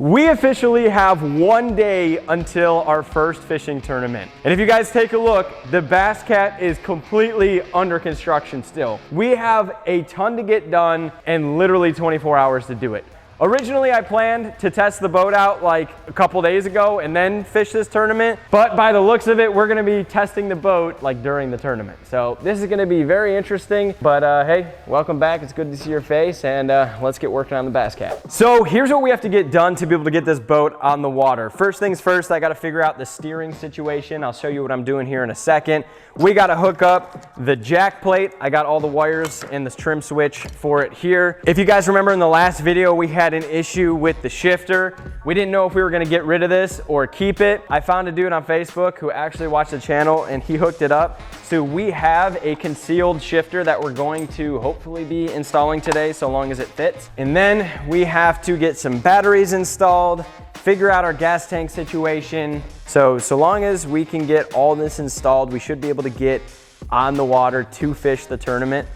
We officially have 1 day until our first fishing tournament. And if you guys take a look, the Bass Cat is completely under construction still. We have a ton to get done and literally 24 hours to do it. Originally, I planned to test the boat out like a couple days ago and then fish this tournament. But by the looks of it, we're gonna be testing the boat like during the tournament. So this is gonna be very interesting, but hey, welcome back. It's good to see your face, and let's get working on the Bass Cat. So here's what we have to get done to be able to get this boat on the water. First things first, I gotta figure out the steering situation. I'll show you what I'm doing here in a second. We gotta hook up the jack plate. I got all the wires and the trim switch for it here. If you guys remember in the last video, we had an issue with the shifter. We didn't know if we were gonna get rid of this or keep it. I found a dude on Facebook who actually watched the channel and he hooked it up. So we have a concealed shifter that we're going to hopefully be installing today, so long as it fits. And then we have to get some batteries installed, figure out our gas tank situation. So long as we can get all this installed, we should be able to get on the water to fish the tournament.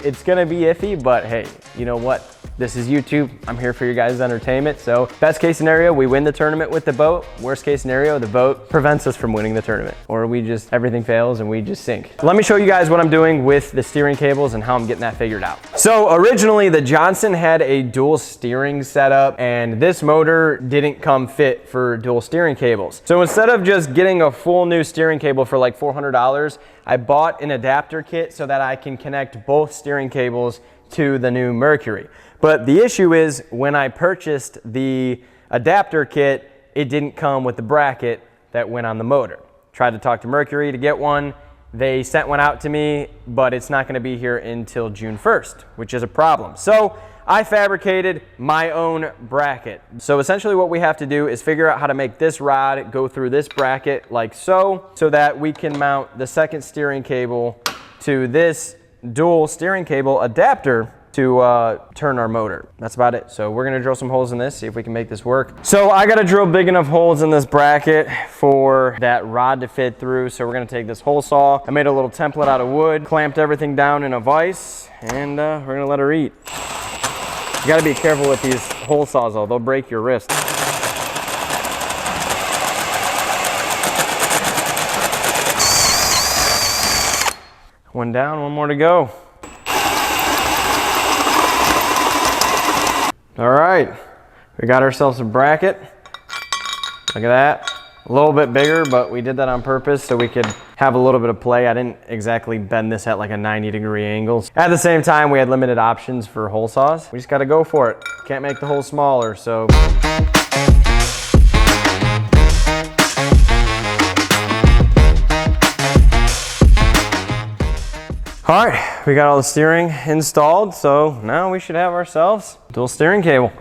It's gonna be iffy, but hey, you know what? This is YouTube. I'm here for your guys' entertainment. So best case scenario, we win the tournament with the boat. Worst case scenario, the boat prevents us from winning the tournament, or everything fails and we just sink. Let me show you guys what I'm doing with the steering cables and how I'm getting that figured out. So originally the Johnson had a dual steering setup, and this motor didn't come fit for dual steering cables. So instead of just getting a full new steering cable for like $400, I bought an adapter kit so that I can connect both steering cables to the new Mercury. But the issue is, when I purchased the adapter kit, it didn't come with the bracket that went on the motor. Tried to talk to Mercury to get one. They sent one out to me, but it's not gonna be here until June 1st, which is a problem. So I fabricated my own bracket. So essentially what we have to do is figure out how to make this rod go through this bracket like so that we can mount the second steering cable to this dual steering cable adapter to turn our motor. That's about it. So we're gonna drill some holes in this, see if we can make this work. So I gotta drill big enough holes in this bracket for that rod to fit through. So we're gonna take this hole saw. I made a little template out of wood, clamped everything down in a vise, and we're gonna let her eat. You gotta be careful with these hole saws though, they'll break your wrist. One down, one more to go. All right, we got ourselves a bracket. Look at that, a little bit bigger, but we did that on purpose so we could have a little bit of play. I didn't exactly bend this at like a 90-degree angle. At the same time, we had limited options for hole saws. We just gotta go for it. Can't make the hole smaller, so. All right, we got all the steering installed, so now we should have ourselves a dual steering cable.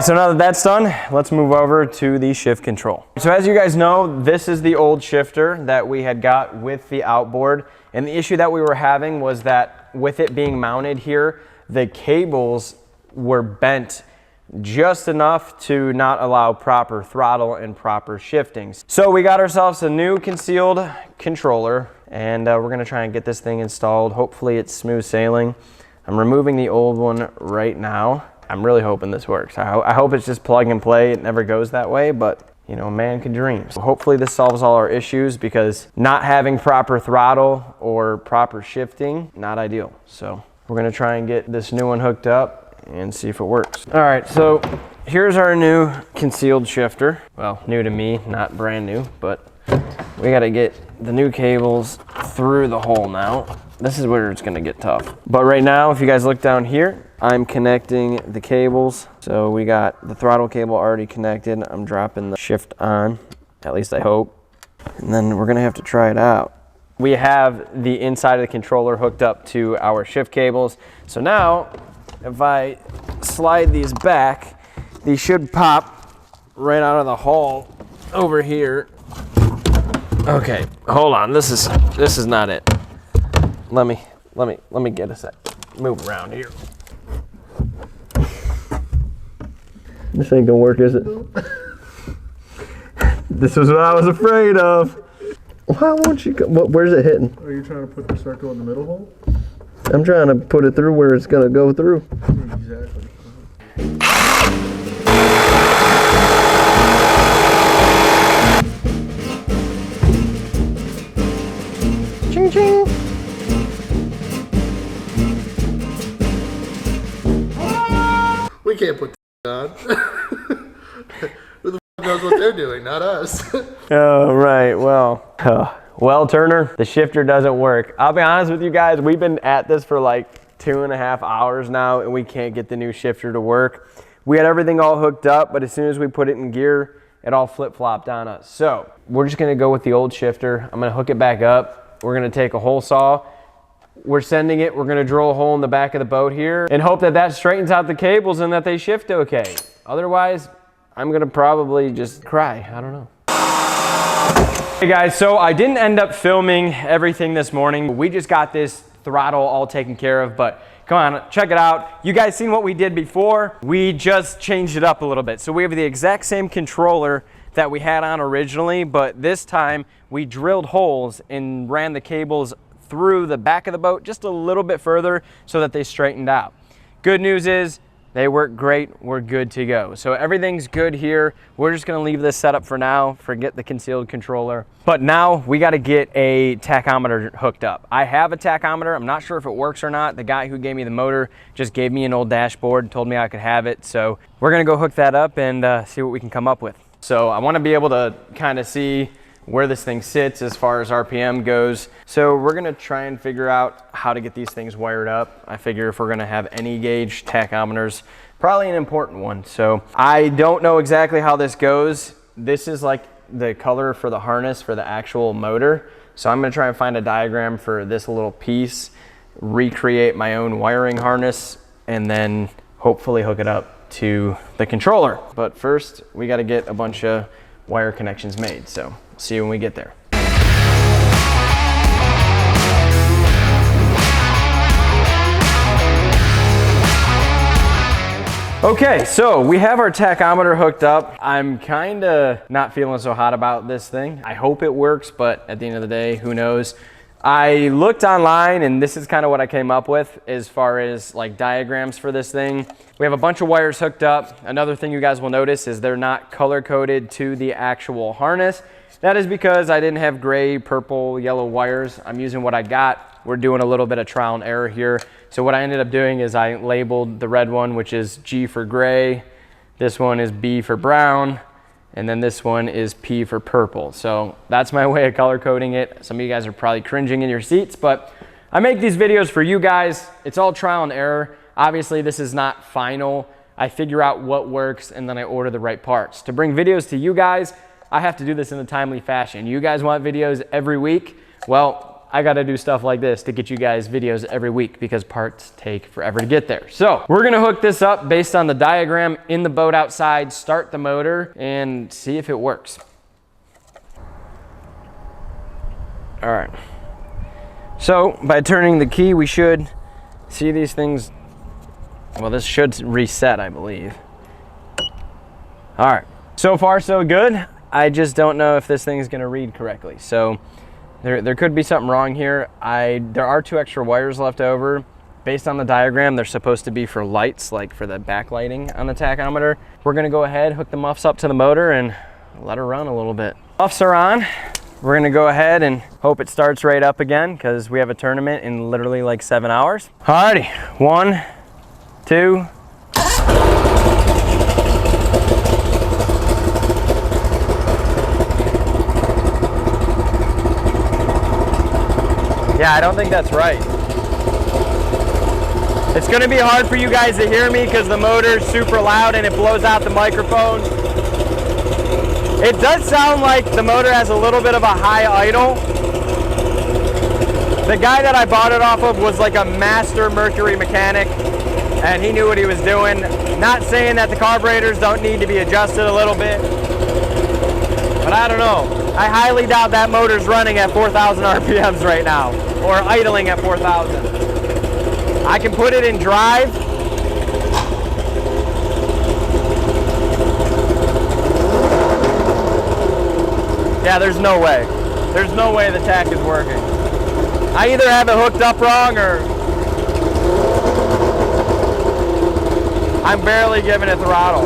So now that that's done, let's move over to the shift control. So as you guys know, this is the old shifter that we had got with the outboard. And the issue that we were having was that with it being mounted here, the cables were bent just enough to not allow proper throttle and proper shifting. So we got ourselves a new concealed controller, and we're gonna try and get this thing installed. Hopefully it's smooth sailing. I'm removing the old one right now. I'm really hoping this works. I hope it's just plug and play. It never goes that way, but you know, man can dream. So hopefully this solves all our issues, because not having proper throttle or proper shifting, not ideal. So we're gonna try and get this new one hooked up and see if it works. All right, so here's our new concealed shifter. Well, new to me, not brand new, but we gotta get the new cables through the hole now. This is where it's gonna get tough. But right now, if you guys look down here, I'm connecting the cables. So we got the throttle cable already connected. I'm dropping the shift on, at least I hope. And then we're gonna have to try it out. We have the inside of the controller hooked up to our shift cables. So now, if I slide these back, these should pop right out of the hole over here. Okay, hold on, this is not it. Let me get a sec. Move around here. This ain't gonna work, is it? This was what I was afraid of. Why won't you go? Where's it hitting? Are you trying to put the circle in the middle hole? I'm trying to put it through where it's gonna go through. Exactly. Ching ching. We can't put on. Who the knows what they're doing? Not us. Oh, right. Well, Turner, the shifter doesn't work. I'll be honest with you guys. We've been at this for like 2.5 hours now, and we can't get the new shifter to work. We had everything all hooked up, but as soon as we put it in gear, it all flip-flopped on us. So we're just gonna go with the old shifter. I'm gonna hook it back up. We're gonna take a hole saw. We're sending it. We're gonna drill a hole in the back of the boat here and hope that that straightens out the cables and that they shift okay. Otherwise, I'm gonna probably just cry. I don't know. Hey guys, so I didn't end up filming everything this morning. We just got this throttle all taken care of, but come on, check it out. You guys seen what we did before? We just changed it up a little bit. So we have the exact same controller that we had on originally, but this time we drilled holes and ran the cables through the back of the boat just a little bit further so that they straightened out. Good news is they work great. We're good to go. So everything's good here. We're just gonna leave this set up for now, forget the concealed controller. But now we gotta get a tachometer hooked up. I have a tachometer. I'm not sure if it works or not. The guy who gave me the motor just gave me an old dashboard, told me I could have it. So we're gonna go hook that up and see what we can come up with. So I wanna be able to kind of see where this thing sits as far as RPM goes. So we're gonna try and figure out how to get these things wired up. I figure if we're gonna have any gauge tachometers, probably an important one. So I don't know exactly how this goes. This is like the color for the harness for the actual motor. So I'm gonna try and find a diagram for this little piece, recreate my own wiring harness, and then hopefully hook it up to the controller. But first, we gotta get a bunch of wire connections made. So see you when we get there. Okay, so we have our tachometer hooked up. I'm kinda not feeling so hot about this thing. I hope it works, but at the end of the day, who knows? I looked online and this is kind of what I came up with as far as like diagrams for this thing. We have a bunch of wires hooked up. Another thing you guys will notice is they're not color coded to the actual harness. That is because I didn't have gray, purple, yellow wires. I'm using what I got. We're doing a little bit of trial and error here. So what I ended up doing is I labeled the red one, which is G for gray. This one is B for brown. And then this one is P for purple. So that's my way of color coding it. Some of you guys are probably cringing in your seats, but I make these videos for you guys. It's all trial and error. Obviously, this is not final. I figure out what works and then I order the right parts. To bring videos to you guys, I have to do this in a timely fashion. You guys want videos every week? Well, I gotta do stuff like this to get you guys videos every week because parts take forever to get there. So we're gonna hook this up based on the diagram in the boat outside, start the motor and see if it works. All right. So by turning the key, we should see these things. Well, this should reset, I believe. All right, so far so good. I just don't know if this thing is gonna read correctly. So there could be something wrong here. There are 2 extra wires left over. Based on the diagram, they're supposed to be for lights, like for the backlighting on the tachometer. We're gonna go ahead, hook the muffs up to the motor and let her run a little bit. Muffs are on. We're gonna go ahead and hope it starts right up again because we have a tournament in literally like 7 hours. Alrighty, 1, 2. Yeah, I don't think that's right. It's gonna be hard for you guys to hear me because the motor's super loud and it blows out the microphone. It does sound like the motor has a little bit of a high idle. The guy that I bought it off of was like a master Mercury mechanic and he knew what he was doing. Not saying that the carburetors don't need to be adjusted a little bit, but I don't know. I highly doubt that motor's running at 4,000 RPMs right now, or idling at 4,000. I can put it in drive. Yeah, there's no way. There's no way the tach is working. I either have it hooked up wrong or I'm barely giving it throttle.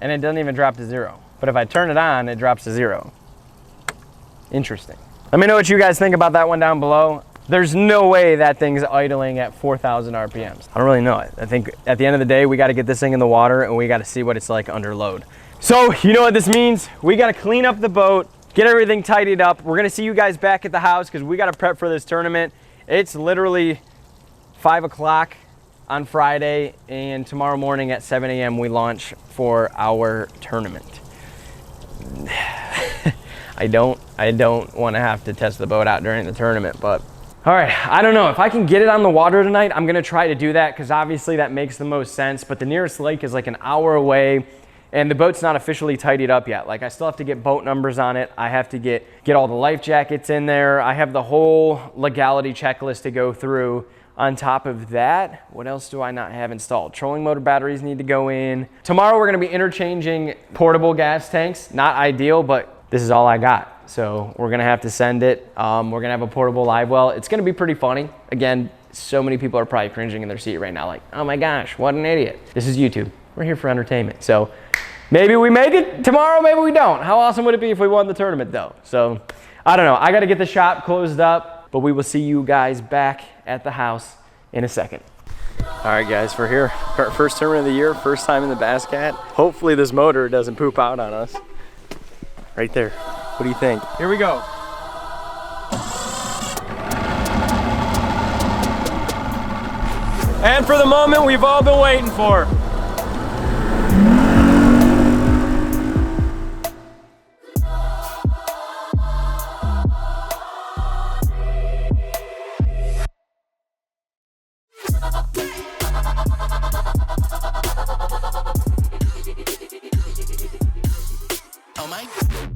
And it doesn't even drop to 0. But if I turn it on, it drops to 0. Interesting. Let me know what you guys think about that one down below. There's no way that thing's idling at 4,000 RPMs. I don't really know it. I think at the end of the day, we got to get this thing in the water and we got to see what it's like under load. So you know what this means? We got to clean up the boat, get everything tidied up. We're going to see you guys back at the house because we got to prep for this tournament. It's literally 5 o'clock on Friday, and tomorrow morning at 7 a.m. we launch for our tournament. I don't want to have to test the boat out during the tournament, but all right, I don't know. If I can get it on the water tonight, I'm gonna try to do that because obviously that makes the most sense, but the nearest lake is like an hour away and the boat's not officially tidied up yet. Like I still have to get boat numbers on it. I have to get all the life jackets in there. I have the whole legality checklist to go through. On top of that, what else do I not have installed? Trolling motor batteries need to go in. Tomorrow we're gonna be interchanging portable gas tanks. Not ideal, but this is all I got. So we're gonna have to send it. We're gonna have a portable live well. It's gonna be pretty funny. Again, so many people are probably cringing in their seat right now like, oh my gosh, what an idiot. This is YouTube. We're here for entertainment. So maybe we make it tomorrow, maybe we don't. How awesome would it be if we won the tournament though? So I don't know. I gotta get the shop closed up, but we will see you guys back at the house in a second. All right guys, we're here. Our first tournament of the year, first time in the Bass Cat. Hopefully this motor doesn't poop out on us. Right there. What do you think? Here we go. And for the moment we've all been waiting for. Oh my.